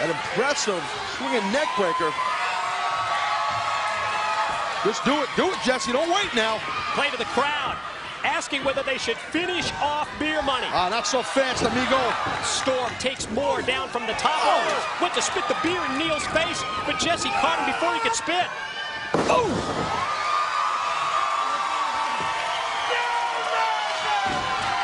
An impressive swinging neck breaker. Just do it, Jesse. Don't wait now. Play to the crowd, asking whether they should finish off Beer Money. Not so fast, amigo. Storm takes more down from the top. Went to spit the beer in Neal's face, but Jesse caught him before he could spit. Oh!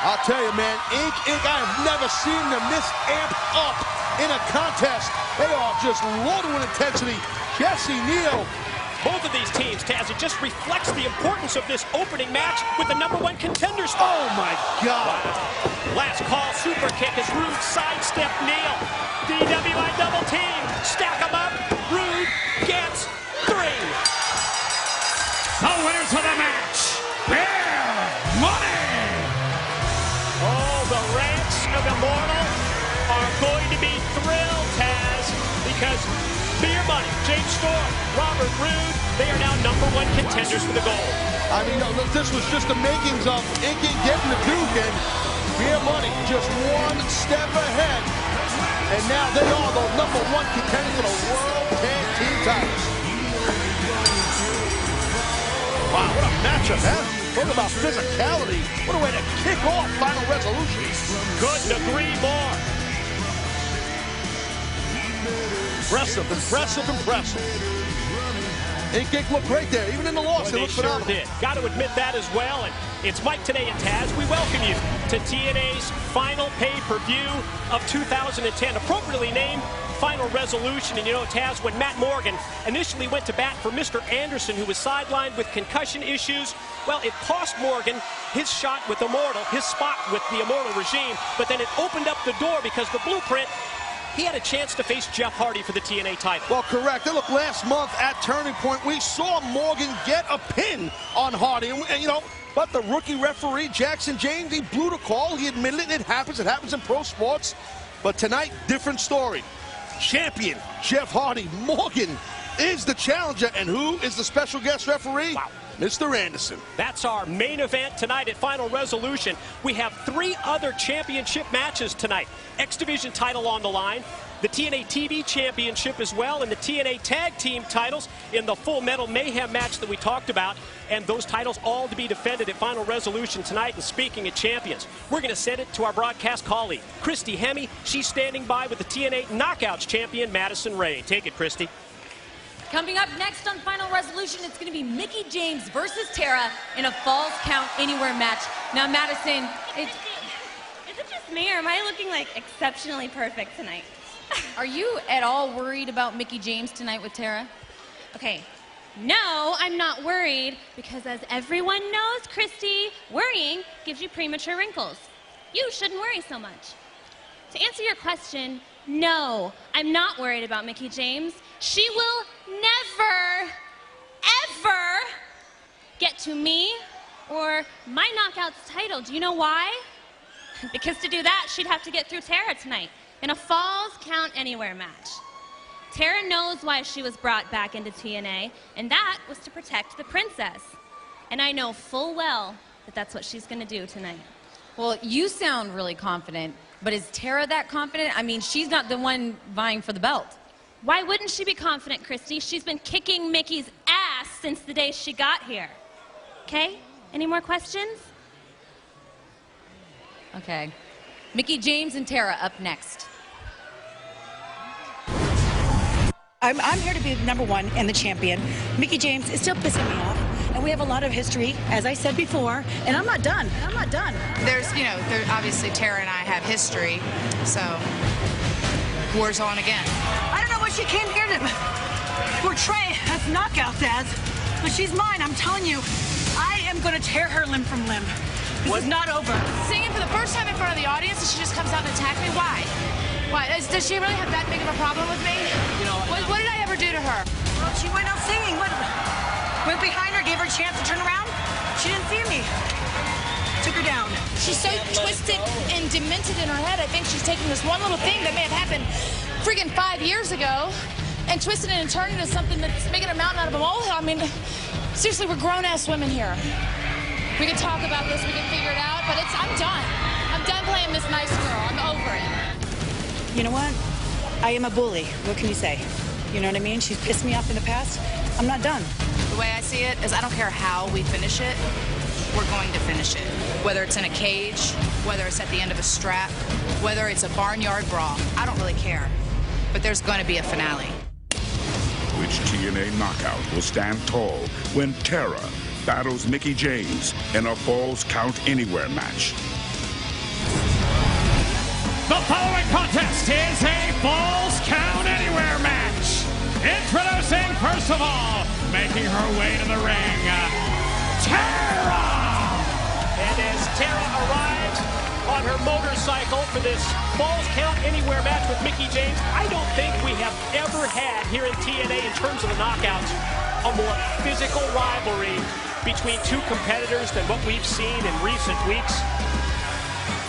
I'll tell you, man, Ink, I have never seen them this amped up in a contest. They are just loaded with intensity. Jesse, Neal. Both of these teams, Taz, it just reflects the importance of this opening match with the #1 contender spot. Oh, my God. Wow. Last call super kick as Roode sidestepped Neal. DWI double team. Stack them up. Roode gets 3. The winners of the match, Beer Money. Oh, the ranks of Immortal are going to be thrilled, Taz, because Beer Money, James Storm, Robert Roode, they are now #1 contenders for the gold. I mean, this was just the makings of Inky getting the Duke, and Beer Money just one step ahead. And now they are the #1 contenders for the World Tag Team titles. Wow, what a matchup, man. Talk about physicality. What a way to kick off Final Resolution. Couldn't agree more. Impressive, impressive, impressive. Ink looked great there, even in the loss. Well, they looked phenomenal. Sure did. Got to admit that as well. And it's Mike today and Taz. We welcome you to TNA's final pay-per-view of 2010, appropriately named Final Resolution. And you know, Taz, when Matt Morgan initially went to bat for Mr. Anderson, who was sidelined with concussion issues, well, it cost Morgan his shot with Immortal, his spot with the Immortal regime, but then it opened up the door because the Blueprint, he had a chance to face Jeff Hardy for the TNA title. Well, correct. And look, last month at Turning Point, we saw Morgan get a pin on Hardy. And you know, but the rookie referee, Jackson James, he blew the call. He admitted it. It happens. It happens in pro sports. But tonight, different story. Champion Jeff Hardy. Morgan is the challenger. And who is the special guest referee? Wow. Mr. Anderson. That's our main event tonight at Final Resolution. We have 3 other championship matches tonight. X Division title on the line, the TNA TV Championship as well, and the TNA Tag Team titles in the Full Metal Mayhem match that we talked about. And those titles all to be defended at Final Resolution tonight. And speaking of champions, we're going to send it to our broadcast colleague, Christy Hemme. She's standing by with the TNA Knockouts champion, Madison Ray. Take it, Christy. Coming up next on Final Resolution, it's going to be Mickie James versus Tara in a Falls Count Anywhere match. Now, Madison, is it just me, or am I looking like exceptionally perfect tonight? Are you at all worried about Mickie James tonight with Tara? Okay, no, I'm not worried, because as everyone knows, Christy, worrying gives you premature wrinkles. You shouldn't worry so much. To answer your question, no, I'm not worried about Mickie James. She will never, ever get to me or my Knockouts title. Do you know why? Because to do that, she'd have to get through Tara tonight in a Falls Count Anywhere match. Tara knows why she was brought back into TNA, and that was to protect the princess. And I know full well that that's what she's going to do tonight. Well, you sound really confident, but is Tara that confident? I mean, she's not the one vying for the belt. Why wouldn't she be confident, Christy? She's been kicking Mickey's ass since the day she got here. Okay? Any more questions? Okay. Mickie James and Tara up next. I'm here to be #1 and the champion. Mickie James is still pissing me off, and we have a lot of history, as I said before, and I'm not done. I'm not done. There's, you know, obviously Tara and I have history, so war's on again. I don't know what she came here to portray as knockouts as, but she's mine. I'm telling you, I am going to tear her limb from limb. This is not over. Singing for the first time in front of the audience, and she just comes out and attacks me. Why? Why? Does she really have that big of a problem with me? You know, what did I ever do to her? Well, she went out singing. Went behind her, gave her a chance to turn around. She didn't see me. Took her down. She's so twisted and demented in her head. I think she's taking this one little thing that may have happened friggin' 5 years ago and twisted it and turned it into something that's making a mountain out of a molehill. I mean, seriously, we're grown-ass women here. We can talk about this, we can figure it out, but I'm done. I'm done playing this nice girl. I'm over it. You know what? I am a bully. What can you say? You know what I mean? She's pissed me off in the past. I'm not done. The way I see it is I don't care how we finish it, we're going to finish it. Whether it's in a cage, whether it's at the end of a strap, whether it's a barnyard brawl, I don't really care. But there's going to be a finale. Which TNA knockout will stand tall when Tara battles Mickie James in a Falls Count Anywhere match? The following contest is a Falls Count Anywhere match. Introducing, first of all, making her way to the ring, Tara! And as Tara arrives on her motorcycle for this Falls Count Anywhere match with Mickie James, I don't think we have ever had here in TNA, in terms of the knockouts, a more physical rivalry between two competitors than what we've seen in recent weeks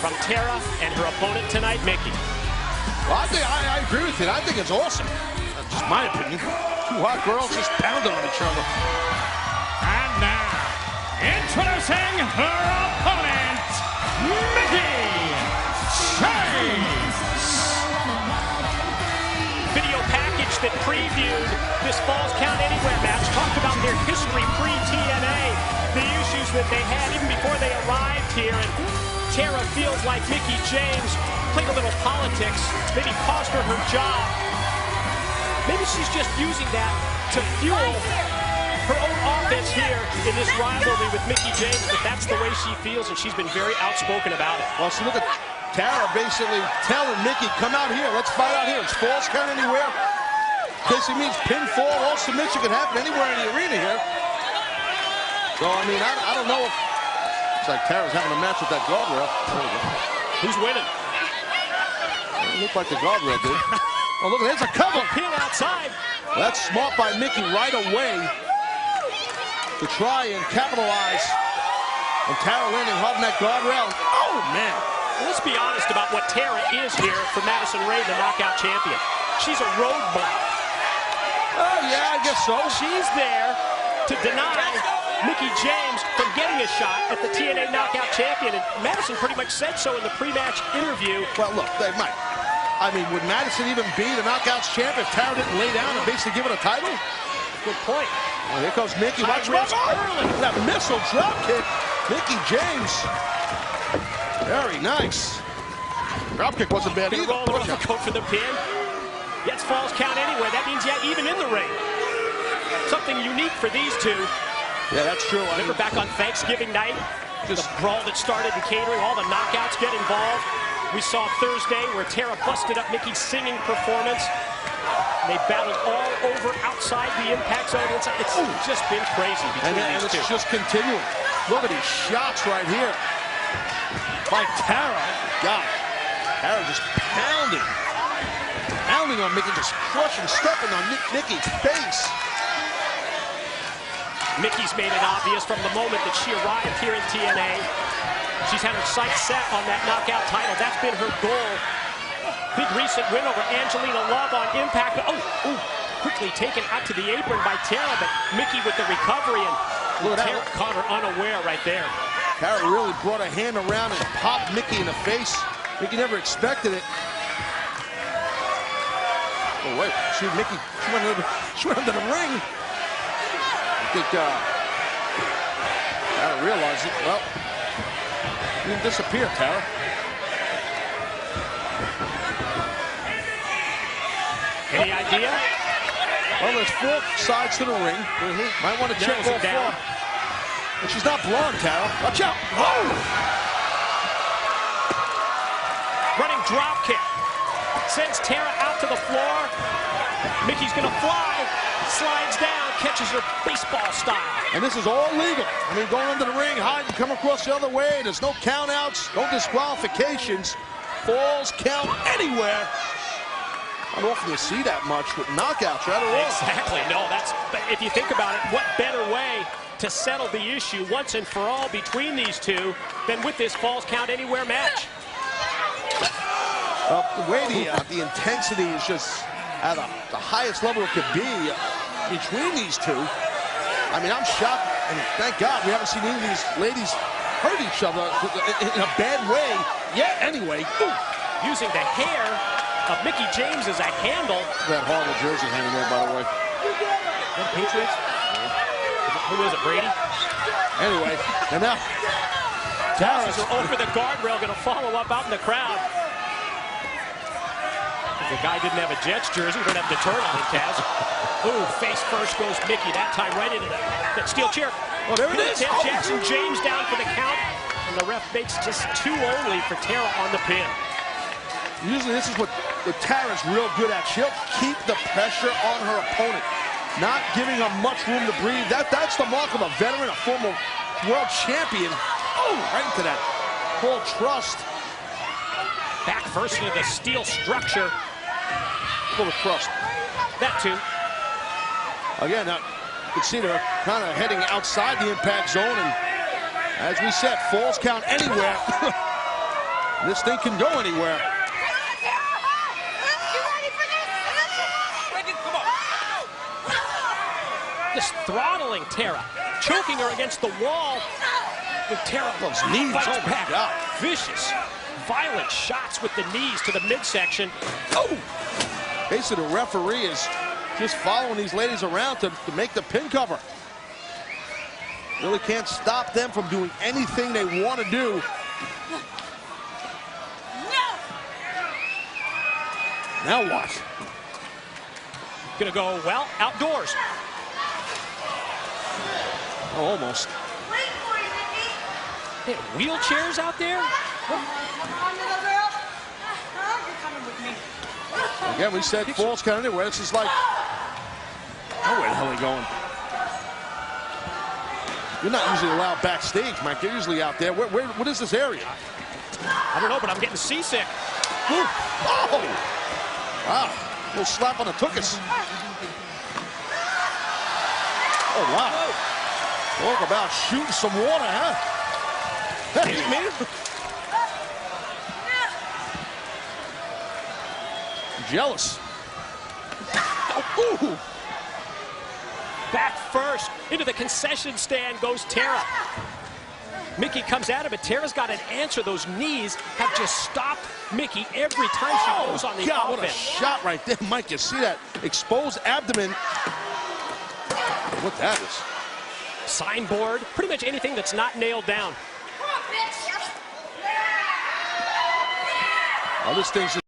from Tara and her opponent tonight, Mickie. Well, I agree with you. I think it's awesome. That's just my opinion. Two hot girls just pounding on each other. And now, introducing her opponent, Mickie James. Video package that previewed this Falls Count Anywhere match talked about their history pre-TNA, the issues that they had even before they arrived here. And Tara feels like Mickie James played a little politics, maybe cost her her job. Maybe she's just using that to fuel her own offense here in this rivalry with Mickie James, but that's the way she feels, and she's been very outspoken about it. Well, so look at Tara basically telling Mickie, come out here, let's fight out here. It's Falls Count Anywhere. Basically means pinfall, all submission can happen anywhere in the arena here. So, I mean, I don't know if... It's like Tara's having a match with that guardrail. Who's winning? It looked like the guardrail did. Oh, look, there's a cover. Pin outside. Well, that's smart by Mickie right away to try and capitalize on Tara landing hard on that guardrail. Oh, man. Well, let's be honest about what Tara is here for Madison Rayne, the knockout champion. She's a roadblock. Oh, yeah, I guess so. She's there to deny Mickie James from getting a shot at the TNA knockout champion, and Madison pretty much said so in the pre-match interview. Well, look, they might. I mean, would Madison even be the knockouts champ if Tara didn't lay down and basically give it a title? Good point. Well, here comes Mickie. Watch early. That missile drop kick. Mickie James. Very nice. Drop kick wasn't bad either. Roll the go for the pin. Yes, Falls Count Anywhere. That means, yeah, even in the ring. Something unique for these two. Yeah, that's true. Remember back on Thanksgiving night, the brawl that started in catering, all the knockouts get involved. We saw Thursday where Tara busted up Mickie's singing performance. They battled all over outside the impact zone. It's just been crazy between these two. It's just continuing. Look at these shots right here by Tara. God, Tara just pounding on Mickie, just crushing, stepping on Mickie's face. Mickie's made it obvious from the moment that she arrived here in TNA. She's had her sights set on that knockout title. That's been her goal. Big recent win over Angelina Love on Impact. Quickly taken out to the apron by Tara, but Mickie with the recovery, and Tara caught her unaware right there. Tara really brought a hand around and popped Mickie in the face. Mickie never expected it. Oh, wait. Mickie, she went under the ring. I think Tara realized it. Well, you didn't disappear, Tara. Any idea? Well, there's 4 sides to the ring. Might want to check all 4. And she's not blonde, Tara. Watch out. Oh! Running drop kick. Sends Tara out to the floor. Mickie's going to fly. Slides down, catches her baseball style. And this is all legal. I mean, going under the ring, hiding, come across the other way. There's no countouts, no disqualifications. Falls Count Anywhere. Not often you see that much with knockouts, right? Exactly. No, but if you think about it, what better way to settle the issue once and for all between these two than with this Falls Count Anywhere match? The way the intensity is just at the highest level it could be between these two. I mean, I'm shocked, and thank God we haven't seen any of these ladies hurt each other in a bad way yet. Anyway, using the hair of Mickie James as a handle. That horrible jersey hanging there, by the way. The Patriots? Who is it, Brady? Anyway, and now Tosses are over the guardrail, going to follow up out in the crowd. If the guy didn't have a Jets jersey, we're going to have to turn on him, Taz. Ooh, face first goes Mickie. That time right into that steel chair. Oh, there it is. Jackson James down for the count. And the ref makes just 2 only for Tara on the pin. Usually this is what Tara's real good at. She'll keep the pressure on her opponent, not giving her much room to breathe. That's the mark of a veteran, a former world champion. Oh, right into that full trust. Back first into the steel structure. Full of trust. That too. Again, now, you can see they're kind of heading outside the impact zone, and as we said, falls count anywhere. This thing can go anywhere. Just throttling Tara, choking her against the wall. With Tara, those knees, fights oh back. God. Vicious, violent shots with the knees to the midsection. Oh! Basically, the referee is just following these ladies around to make the pin cover. Really can't stop them from doing anything they want to do. Now what? Gonna go, well, outdoors. Oh, almost. They have wheelchairs out there? Again, we said falls count anywhere. This is like, oh, where the hell are they going? You're not usually allowed backstage, Mike. You're usually out there. What is this area? I don't know, but I'm getting seasick. Ooh. Oh! Wow. A little slap on the tuchus. Oh, wow. Talk about shooting some water, huh? Hey, man. Jealous. Ooh. Back first into the concession stand goes Tara. Mickie comes at him, but Tara's got an answer. Those knees have just stopped Mickie every time she goes on the God, offense. what a shot right there, Mike. You see that exposed abdomen? What that is? Signboard, pretty much anything that's not nailed down. Oh, this thing's just